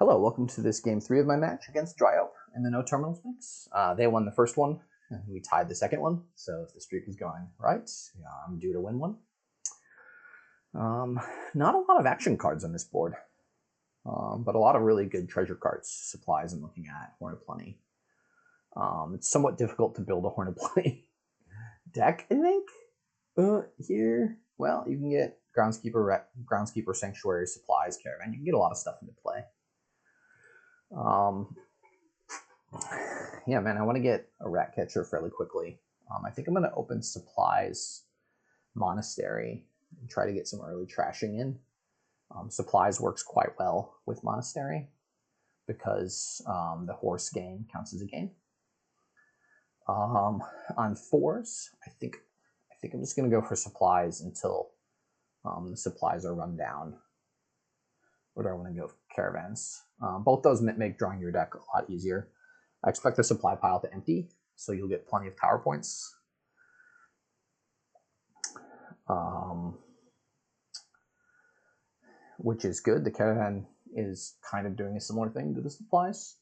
Hello, welcome to this game 3 of my match against Dryope in the No Terminals mix. They won the first one, and we tied the second one, so if the streak is going right, I'm due to win one. Not a lot of action cards on this board, but a lot of really good treasure cards, supplies I'm looking at, Horn of Plenty. It's somewhat difficult to build a Horn of Plenty deck, I think. Here, well, you can get Groundskeeper, Sanctuary, Supplies, Caravan. You can get a lot of stuff into play. Yeah, man, I want to get a rat catcher fairly quickly. I think I'm going to open Supplies, Monastery, and try to get some early trashing in. Supplies works quite well with Monastery because the horse gain counts as a gain. On fours, I think I'm just going to go for Supplies until the supplies are run down. Or do I want to go for Caravans? Both those make drawing your deck a lot easier. I expect the supply pile to empty, so you'll get plenty of tower points. Which is good. The Caravan is kind of doing a similar thing to the supplies.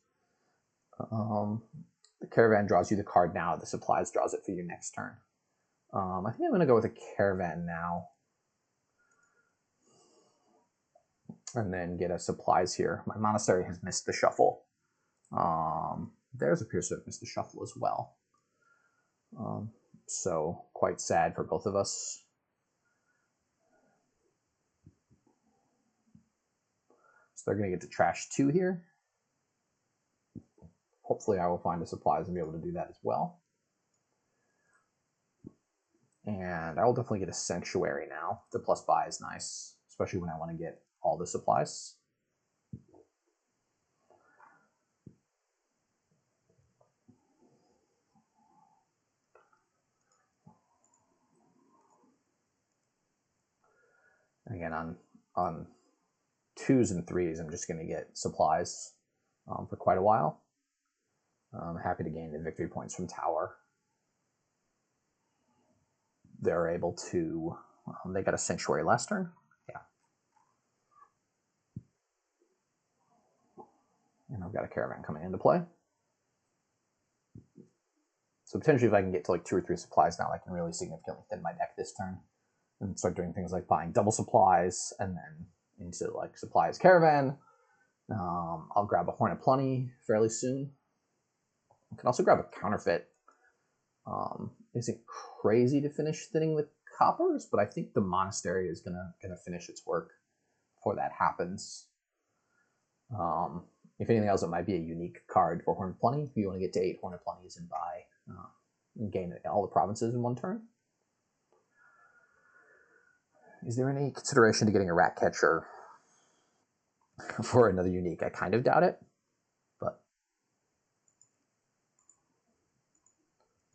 The Caravan draws you the card now. The supplies draws it for your next turn. I think I'm going to go with a Caravan now. And then get a supplies here. My Monastery has missed the shuffle. Theirs appears to have missed the shuffle as well. So quite sad for both of us. So they're going to get to trash 2 here. Hopefully I will find the supplies and be able to do that as well. And I will definitely get a Sanctuary now. The plus buy is nice, especially when I want to get all the supplies. Again, on 2s and 3s, I'm just going to get supplies for quite a while. I'm happy to gain the victory points from Tower. They're able to, they got a Sanctuary last turn. Yeah. And I've got a Caravan coming into play. So potentially if I can get to like 2 or 3 supplies now, I can really significantly thin my deck this turn. And start doing things like buying double supplies and then into like supplies Caravan. I'll grab a Horn of Plenty fairly soon. I can also grab a Counterfeit. Isn't crazy to finish thinning the coppers, but I think the Monastery is gonna finish its work before that happens. If anything else, it might be a unique card for Horn of Plenty. If you want to get to 8 Horn of Plenties and buy and gain all the provinces in one turn. Is there any consideration to getting a rat catcher for another unique? I kind of doubt it, but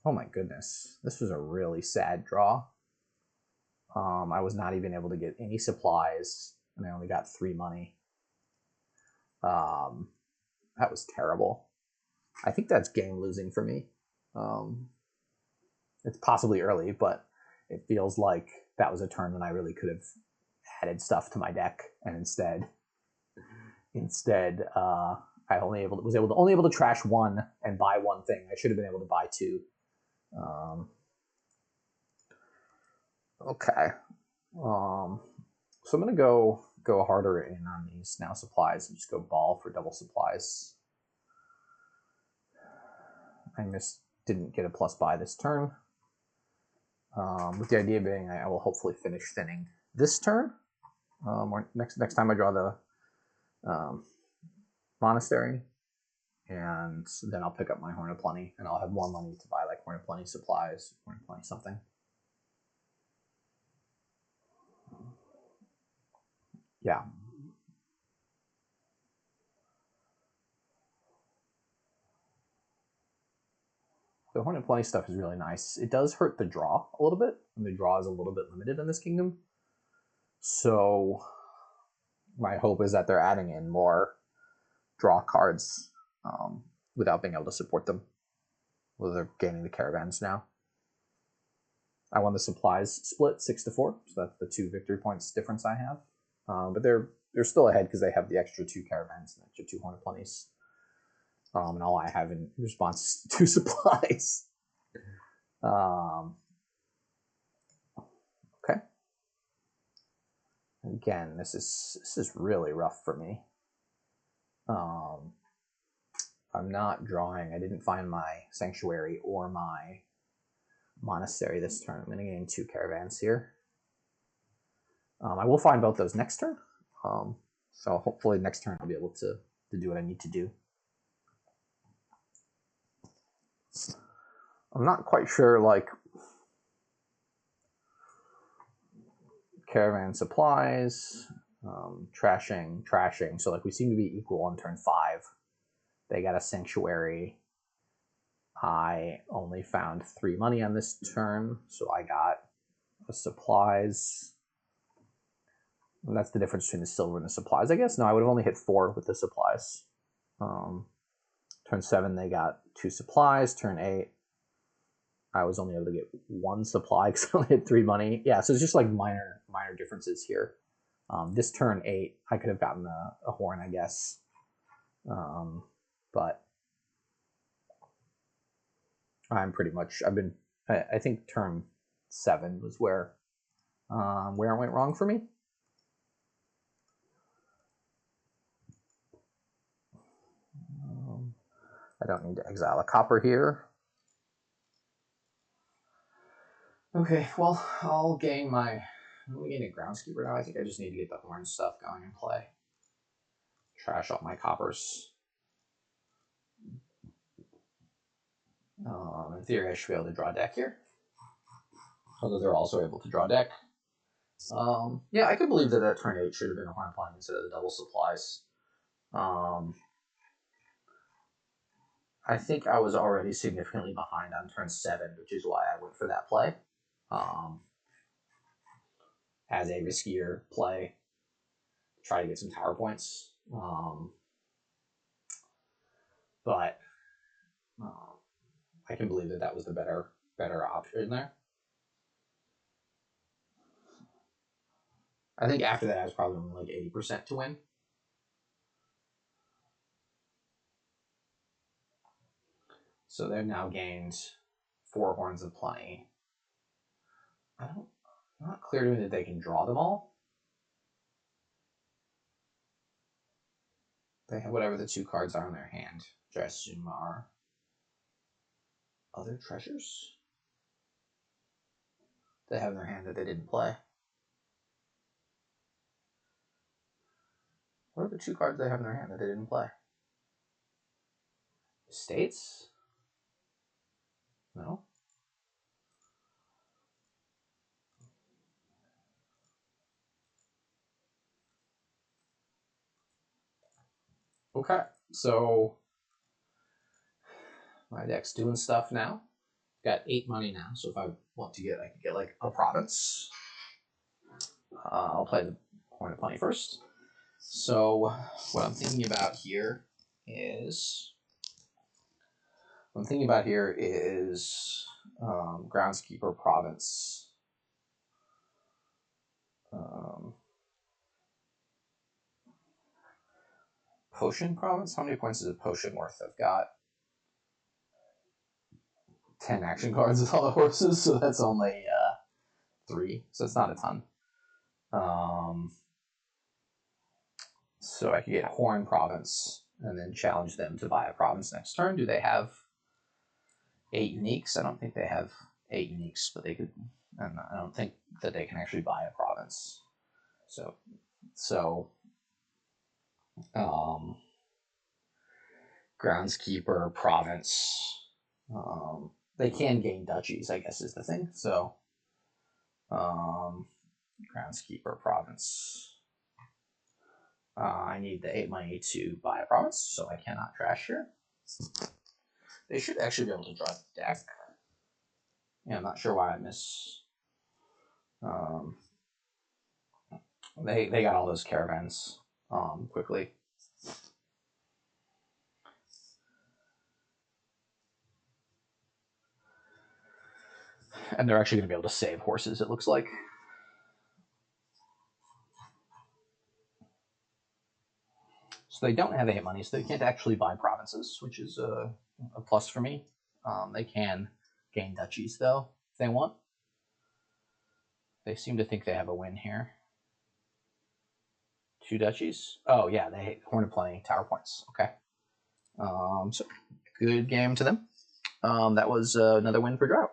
oh my goodness, this was a really sad draw. I was not even able to get any supplies, and I only got 3 money. That was terrible. I think that's game losing for me. It's possibly early, but it feels like that was a turn when I really could have added stuff to my deck, and instead, I was only able to trash 1 and buy 1 thing. I should have been able to buy 2. Okay. So I'm gonna go harder in on these now supplies and just go ball for double supplies. I didn't get a plus buy this turn. With the idea being I will hopefully finish thinning this turn. Or next time I draw the Monastery, and then I'll pick up my Horn of Plenty, and I'll have more money to buy like Horn of Plenty supplies, Horn of Plenty something. Yeah. The Horn of Plenty stuff is really nice. It does hurt the draw a little bit, and the draw is a little bit limited in this kingdom. So my hope is that they're adding in more draw cards without being able to support them. Well, they're gaining the Caravans now. I won the supplies split 6-4, so that's the 2 victory points difference I have. But they're they're still ahead because they have the extra 2 caravans and extra 2 horn of plenties. And all I have in response is 2 supplies. Okay. Again, this is really rough for me. I'm not drawing. I didn't find my sanctuary or my monastery this turn. I'm going to gain 2 caravans here. I will find both those next turn. So hopefully next turn I'll be able to do what I need to do. I'm not quite sure, like, caravan supplies, trashing. So like we seem to be equal on turn 5. They got a sanctuary. I only found 3 money on this turn, so I got the supplies. And that's the difference between the silver and the supplies, I guess. No, I would have only hit 4 with the supplies. Turn 7, they got 2 supplies. Turn 8, I was only able to get 1 supply because I only had 3 money. Yeah, so it's just like minor differences here. This turn 8, I could have gotten a horn, I guess. But I'm pretty much, I think turn 7 was where it went wrong for me. I don't need to exile a copper here. Okay, well, I'll gain a groundskeeper now. I think I just need to get the horn stuff going and play. Trash all my coppers. In theory, I should be able to draw a deck here. Although they're also able to draw a deck. Yeah, I could believe that at turn 8 should have been a horn pawn instead of the double supplies. I think I was already significantly behind on turn 7, which is why I went for that play. As a riskier play, try to get some tower points. But I can believe that was the better option there. I think after that I was probably only like 80% to win. So they've now gained 4 horns of plenty. Not clear to me that they can draw them all. They have whatever the 2 cards are in their hand, which I assume are other treasures they have in their hand that they didn't play. What are the 2 cards they have in their hand that they didn't play? Estates? No. Okay, so my deck's doing stuff now. Got 8 money now, so if I want to I could get like a province. I'll play the Horn of Plenty first. So what I'm thinking about here is Groundskeeper Province. Potion Province? How many points is a potion worth? I've got 10 action cards with all the horses, so that's only 3, so it's not a ton. So I could get Horn Province and then challenge them to buy a province next turn. Do they have 8 uniques? I don't think they have 8 uniques, but they could, and I don't think that they can actually buy a province. So Groundskeeper Province. They can gain duchies, I guess is the thing. So Groundskeeper Province. I need the 8 money to buy a province, so I cannot trash here. They should actually be able to draw a deck. Yeah, I'm not sure why I miss. They got all those caravans quickly. And they're actually going to be able to save horses, it looks like. So they don't have 8 money, so they can't actually buy provinces, which is a plus for me. They can gain duchies, though, if they want. They seem to think they have a win here. 2 duchies. Oh, yeah, they Horn of Plenty, tower points. Okay. So good game to them. That was another win for Dryope.